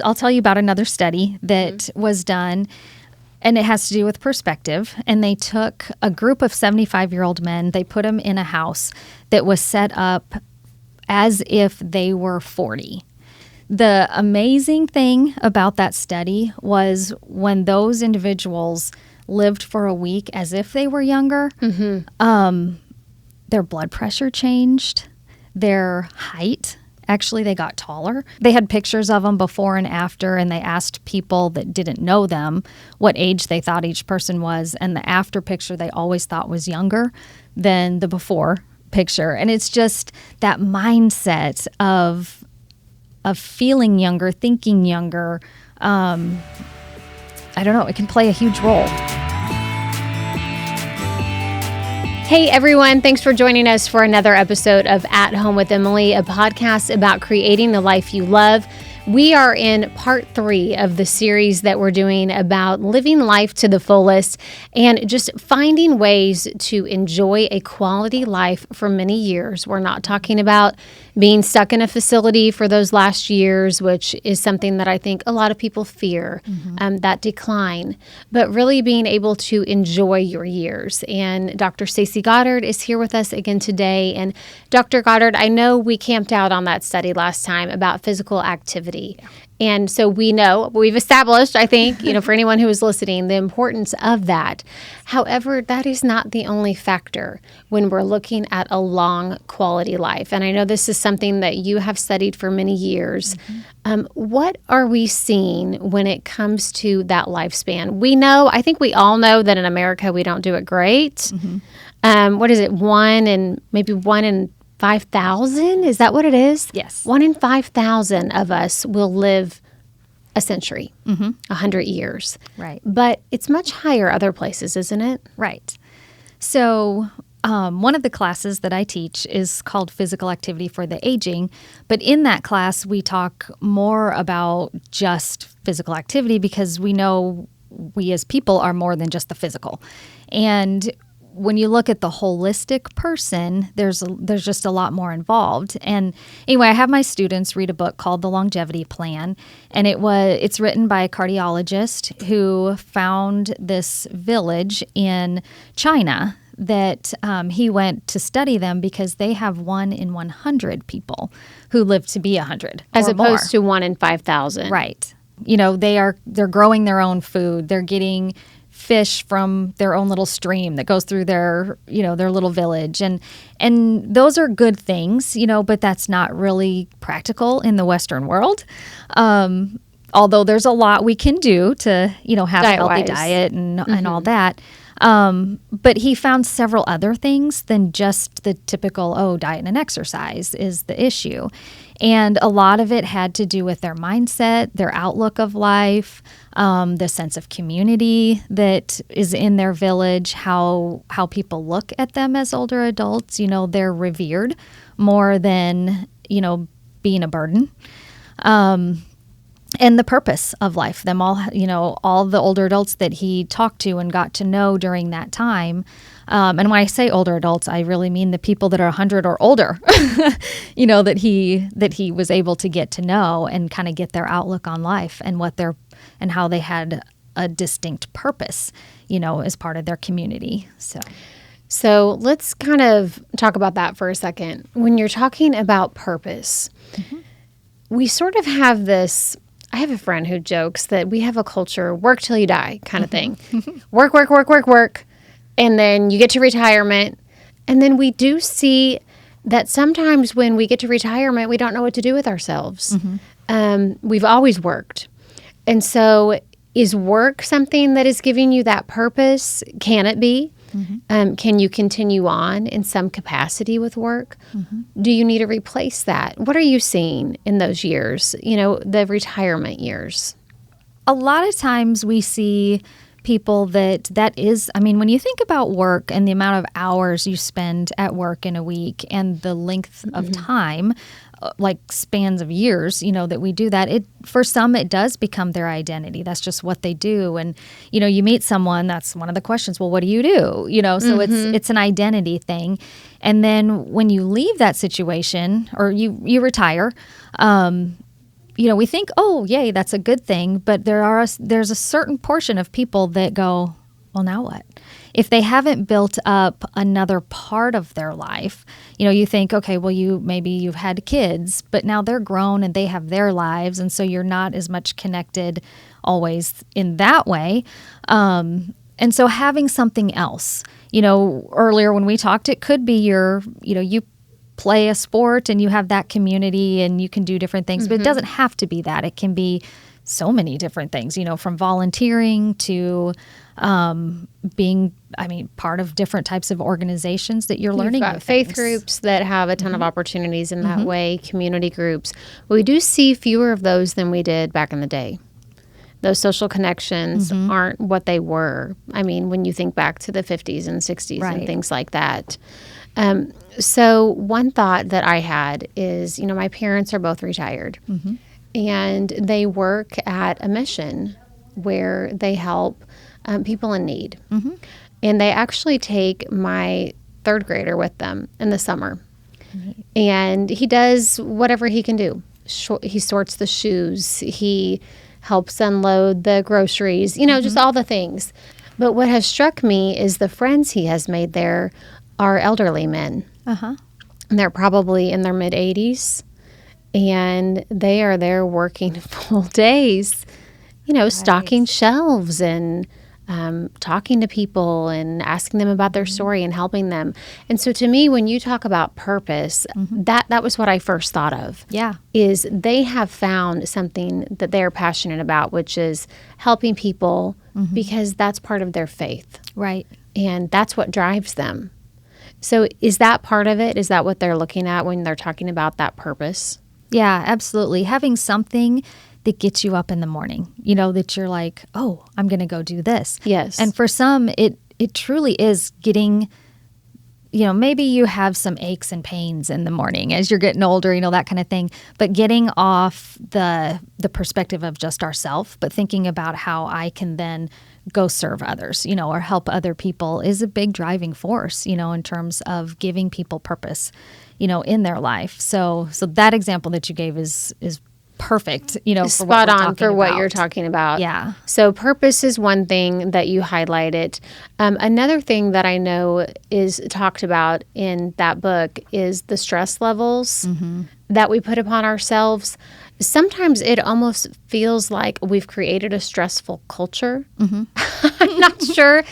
I'll tell you about another study that was done, and it has to do with perspective. And they took a group of 75-year-old men, they put them in a house that was set up as if they were 40. The amazing thing about that study was when those individuals lived for a week as if they were younger, their blood pressure changed, their height, actually they got taller. They had pictures of them before and after, and they asked people that didn't know them what age they thought each person was, and the after picture they always thought was younger than the before picture. And it's just that mindset of feeling younger, thinking younger. I don't know, it can play a huge role. Hey everyone, thanks for joining us for another episode of At Home with Emily, a podcast about creating the life you love. We are in part 3 of the series that we're doing about living life to the fullest and just finding ways to enjoy a quality life for many years. We're not talking about being stuck in a facility for those last years, which is something that I think a lot of people fear, that decline, but really being able to enjoy your years. And Dr. Stacy Goddard is here with us again today. And Dr. Goddard, I know we camped out on that study last time about physical activity. Yeah. And so we've established, I think, for anyone who is listening, the importance of that. However, that is not the only factor when we're looking at a long quality life. And I know this is something that you have studied for many years. What are we seeing when it comes to that lifespan? I think we all know that in America, we don't do it great. What is it? 1 in 5,000? Is that what it is? Yes. 1 in 5,000 of us will live a century, 100 years. Right. But it's much higher other places, isn't it? Right. So one of the classes that I teach is called Physical Activity for the Aging. But in that class, we talk more about just physical activity because we know we as people are more than just the physical. And when you look at the holistic person, there's just a lot more involved. And anyway, I have my students read a book called The Longevity Plan, and it's written by a cardiologist who found this village in China that he went to study them because they have 1 in 100 people who live to be 100 as or opposed more. to 1 in 5,000. Right. They're growing their own food. They're getting fish from their own little stream that goes through their little village. And those are good things, but that's not really practical in the Western world. Although there's a lot we can do to, have a healthy diet and all that. But he found several other things than just the typical, diet and exercise is the issue. And a lot of it had to do with their mindset, their outlook of life, the sense of community that is in their village, how people look at them as older adults. They're revered more than, being a burden. And the purpose of life, them all, all the older adults that he talked to and got to know during that time. And when I say older adults, I really mean the people that are 100 or older, that he was able to get to know and kind of get their outlook on life and how they had a distinct purpose, as part of their community. So let's kind of talk about that for a second. When you're talking about purpose, we sort of have this. I have a friend who jokes that we have a culture, work till you die kind of thing. Work, work, work, work, work. And then you get to retirement. And then we do see that sometimes when we get to retirement, we don't know what to do with ourselves. We've always worked. And so is work something that is giving you that purpose? Can it be? Can you continue on in some capacity with work? Do you need to replace that? What are you seeing in those years, the retirement years? A lot of times we see people that is, when you think about work and the amount of hours you spend at work in a week and the length of time, like spans of years, that we do that, for some, it does become their identity. That's just what they do. And, you meet someone, that's one of the questions, well, what do you do? So it's an identity thing. And then when you leave that situation or you retire, we think, oh, yay, that's a good thing. But there's a certain portion of people that go, well, now what? If they haven't built up another part of their life, you think, okay, well, maybe you've had kids, but now they're grown and they have their lives. And so you're not as much connected always in that way. And so having something else, earlier when we talked, it could be you play a sport and you have that community and you can do different things, but it doesn't have to be that. It can be so many different things, from volunteering to being, part of different types of organizations that you're learning. You've got faith groups that have a ton of opportunities in that way, community groups. We do see fewer of those than we did back in the day. Those social connections aren't what they were. When you think back to the 50s and 60s and things like that. So one thought that I had is, my parents are both retired. And they work at a mission where they help people in need. And they actually take my third grader with them in the summer. And he does whatever he can do. He sorts the shoes. He helps unload the groceries, just all the things. But what has struck me is the friends he has made there are elderly men. And they're probably in their mid-80s. And they are there working full days, stocking shelves and talking to people and asking them about their story and helping them. And so to me, when you talk about purpose, that was what I first thought of. Yeah. Is they have found something that they're passionate about, which is helping people because that's part of their faith. Right. And that's what drives them. So is that part of it? Is that what they're looking at when they're talking about that purpose? Yeah, absolutely. Having something that gets you up in the morning, that you're like, oh, I'm going to go do this. Yes. And for some, it truly is getting, maybe you have some aches and pains in the morning as you're getting older, that kind of thing. But getting off the perspective of just ourselves, but thinking about how I can then go serve others, or help other people is a big driving force, in terms of giving people purpose, in their life. So that example that you gave is perfect, for spot on for what you're talking about. Yeah. So purpose is one thing that you highlighted. Another thing that I know is talked about in that book is the stress levels that we put upon ourselves. Sometimes it almost feels like we've created a stressful culture. I'm not sure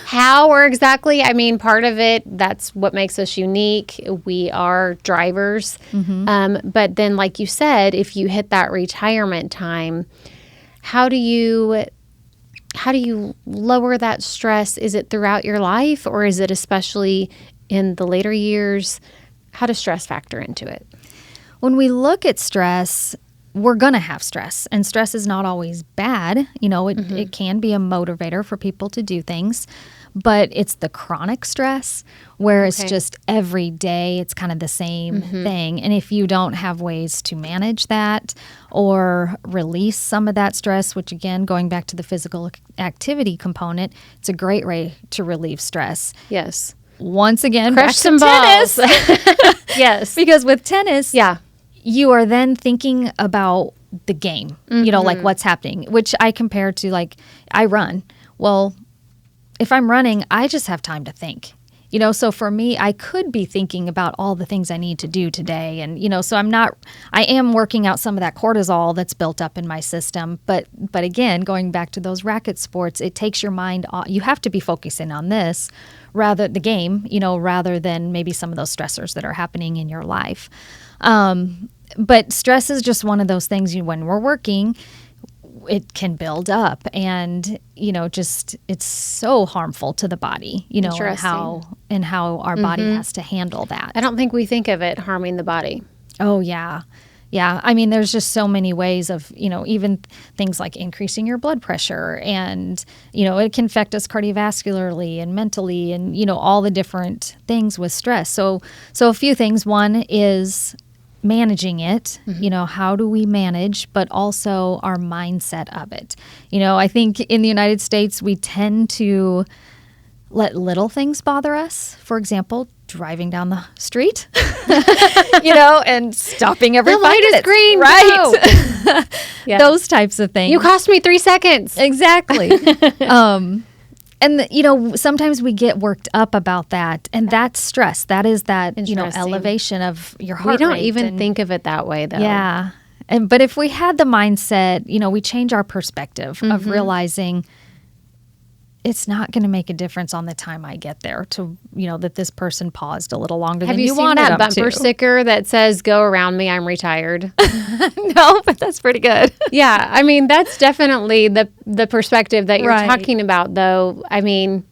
how or exactly. Part of it, that's what makes us unique. We are drivers. But then, like you said, if you hit that retirement time, how do you lower that stress? Is it throughout your life, or is it especially in the later years? How does stress factor into it? When we look at stress, we're going to have stress, and stress is not always bad. It can be a motivator for people to do things, but it's the chronic stress where it's just every day, it's kind of the same thing. And if you don't have ways to manage that or release some of that stress, which again, going back to the physical activity component, it's a great way to relieve stress. Yes. Once again, crush back some to balls. Tennis. Yes. Because with tennis, yeah, you are then thinking about the game, like what's happening, which I compare to like I run. Well, if I'm running, I just have time to think, so for me, I could be thinking about all the things I need to do today. And, so I am working out some of that cortisol that's built up in my system. But again, going back to those racket sports, it takes your mind off. You have to be focusing on this rather than maybe some of those stressors that are happening in your life. But stress is just one of those things when we're working, it can build up and, it's so harmful to the body, and how our body has to handle that. I don't think we think of it harming the body. Oh, yeah. Yeah. There's just so many ways of, even things like increasing your blood pressure and, it can affect us cardiovascularly and mentally and, all the different things with stress. So a few things. One is managing it, how do we manage, but also our mindset of it. I think in the United States, we tend to let little things bother us. For example, driving down the street, and stopping every 5 minutes. The light is green. Right. Yeah. those types of things. You cost me 3 seconds. Exactly. Sometimes we get worked up about that, and that's stress. That is that, elevation of your heart rate. We don't even think of it that way, though. Yeah. But if we had the mindset, we change our perspective of realizing it's not going to make a difference on the time I get there to, that this person paused a little longer than you wanted them to. Have you seen that bumper sticker that says, "Go around me, I'm retired"? No, but that's pretty good. Yeah. I mean, that's definitely the perspective that you're talking about, though. I mean,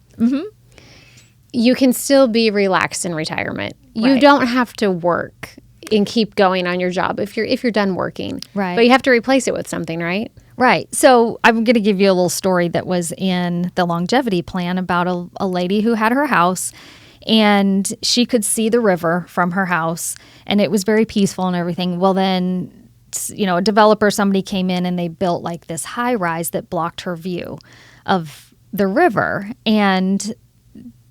you can still be relaxed in retirement. You don't have to work and keep going on your job if you're done working. Right. But you have to replace it with something, right? Right. So I'm going to give you a little story that was in the longevity plan about a lady who had her house, and she could see the river from her house, and it was very peaceful and everything. Well, then, a developer, somebody came in and they built like this high rise that blocked her view of the river. And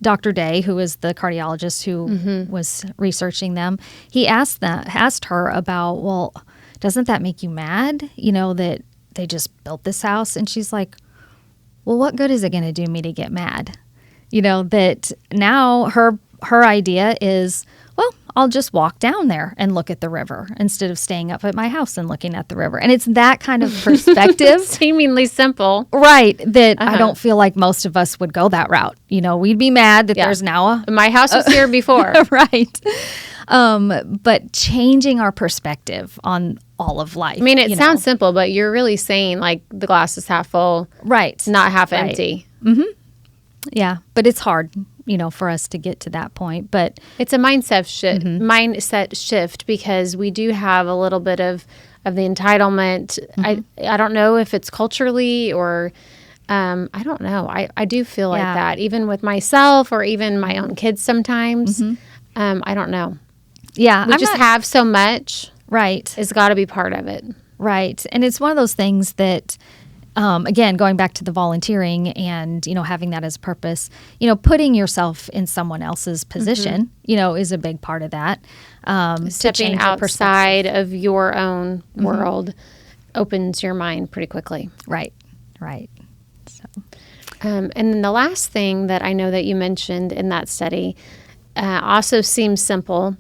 Dr. Day, who is the cardiologist who was researching them, he asked her about, well, doesn't that make you mad? That they just built this house. And she's like, well, what good is it going to do me to get mad? That now her idea is, well, I'll just walk down there and look at the river instead of staying up at my house and looking at the river. And it's that kind of perspective. Seemingly simple. Right. That I don't feel like most of us would go that route. We'd be mad that there's now my house was here before. Right. But changing our perspective on all of life. I mean, it sounds simple, but you're really saying like the glass is half full. Right. Not half empty. Mm-hmm. Yeah. But it's hard, for us to get to that point. But it's a mindset shift because we do have a little bit of the entitlement. I don't know if it's culturally or I don't know. I do feel like that even with myself or even my own kids sometimes. I don't know. Yeah. We have so much. Right. It's got to be part of it. Right. And it's one of those things that, again, going back to the volunteering and, having that as purpose, putting yourself in someone else's position, is a big part of that. Stepping outside of your own world opens your mind pretty quickly. Right. Right. So, and then the last thing that I know that you mentioned in that study also seems simple,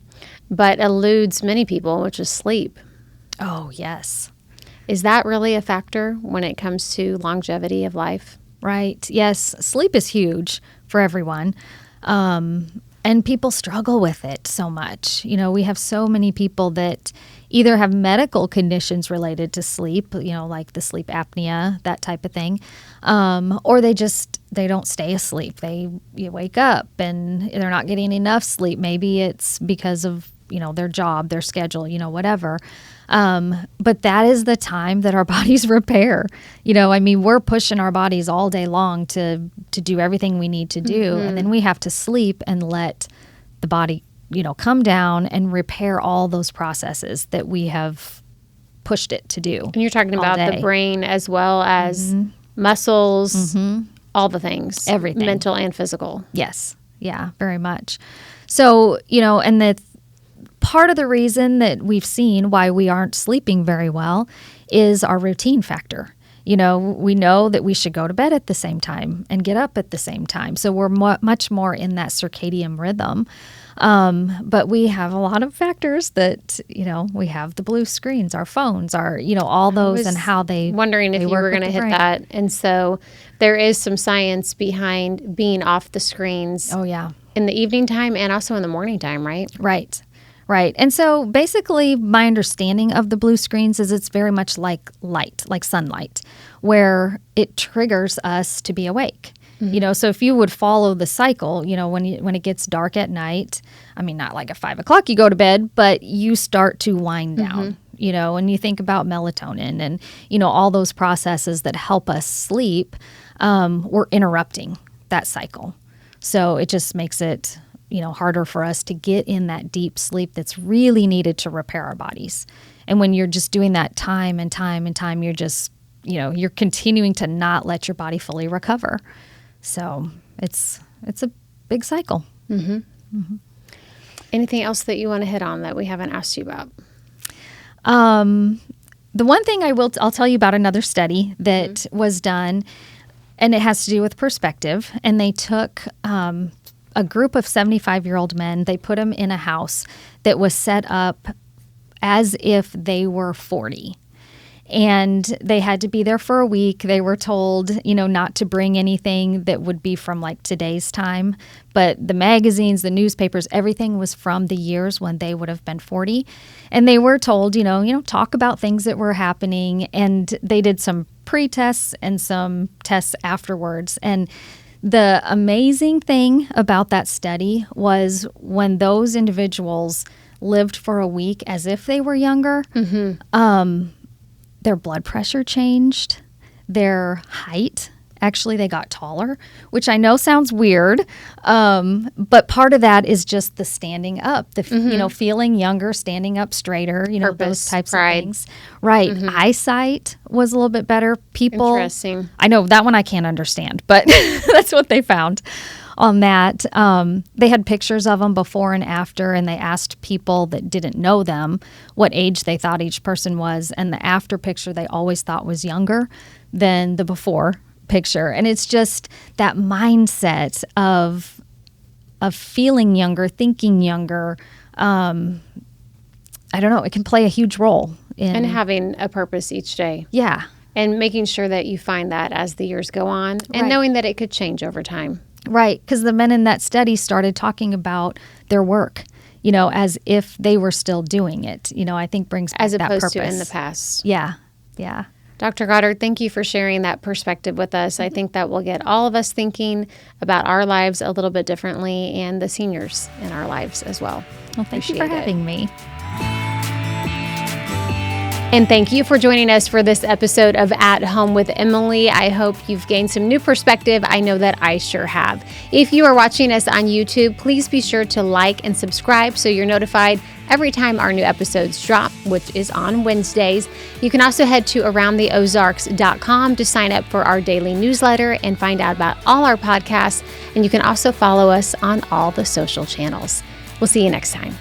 but eludes many people, which is sleep. Oh, yes. Is that really a factor when it comes to longevity of life? Right. Yes. Sleep is huge for everyone. And people struggle with it so much. We have so many people that either have medical conditions related to sleep, like the sleep apnea, that type of thing, or they don't stay asleep. You wake up and they're not getting enough sleep. Maybe it's because of, their job, their schedule, whatever. But that is the time that our bodies repair. We're pushing our bodies all day long to do everything we need to do. And then we have to sleep and let the body, come down and repair all those processes that we have pushed it to do. And you're talking about the brain as well as muscles, all the things. Everything. Mental and physical. Yes. Yeah, very much. So, and the part of the reason that we've seen why we aren't sleeping very well is our routine factor. We know that we should go to bed at the same time and get up at the same time. So we're much more in that circadian rhythm. But we have a lot of factors that, we have the blue screens, our phones, all those and how they wondering if you were going to hit that. And so there is some science behind being off the screens. Oh, yeah. In the evening time and also in the morning time, right? Right. Right. And so basically my understanding of the blue screens is it's very much like light, like sunlight, where it triggers us to be awake. So if you would follow the cycle, when it gets dark at night, not like at 5 o'clock you go to bed, but you start to wind down, and you think about melatonin and, all those processes that help us sleep, we're interrupting that cycle. So it just makes it harder for us to get in that deep sleep that's really needed to repair our bodies. And when you're just doing that time and time and time, you're just, you're continuing to not let your body fully recover. So it's a big cycle. Anything else that you want to hit on that we haven't asked you about? The one thing I'll tell you about another study that was done, and it has to do with perspective. And they took a group of 75-year-old men. They put them in a house that was set up as if they were 40. And they had to be there for a week. They were told, not to bring anything that would be from like today's time. But the magazines, the newspapers, everything was from the years when they would have been 40. And they were told, talk about things that were happening. And they did some pre-tests and some tests afterwards. And the amazing thing about that study was when those individuals lived for a week as if they were younger, their blood pressure changed, their height. Actually, they got taller, which I know sounds weird, but part of that is just the standing up, the feeling younger, standing up straighter, Purpose, those types pride. of things. Right. Eyesight was a little bit better. People, Interesting. I know that one I can't understand, but that's what they found on that. They had pictures of them before and after, and they asked people that didn't know them what age they thought each person was, and the after picture they always thought was younger than the before picture. And it's just that mindset of feeling younger, thinking younger. I don't know. It can play a huge role in And having a purpose each day. Yeah. And making sure that you find that as the years go on, and Right. knowing that it could change over time. Right. Because the men in that study started talking about their work, as if they were still doing it, I think brings back As that opposed purpose. to in the past. Yeah. Yeah. Dr. Goddard, thank you for sharing that perspective with us. I think that will get all of us thinking about our lives a little bit differently, and the seniors in our lives as well. Well, thank you for having me. And thank you for joining us for this episode of At Home with Emily. I hope you've gained some new perspective. I know that I sure have. If you are watching us on YouTube, please be sure to like and subscribe so you're notified every time our new episodes drop, which is on Wednesdays. You can also head to AroundTheOzarks.com to sign up for our daily newsletter and find out about all our podcasts. And you can also follow us on all the social channels. We'll see you next time.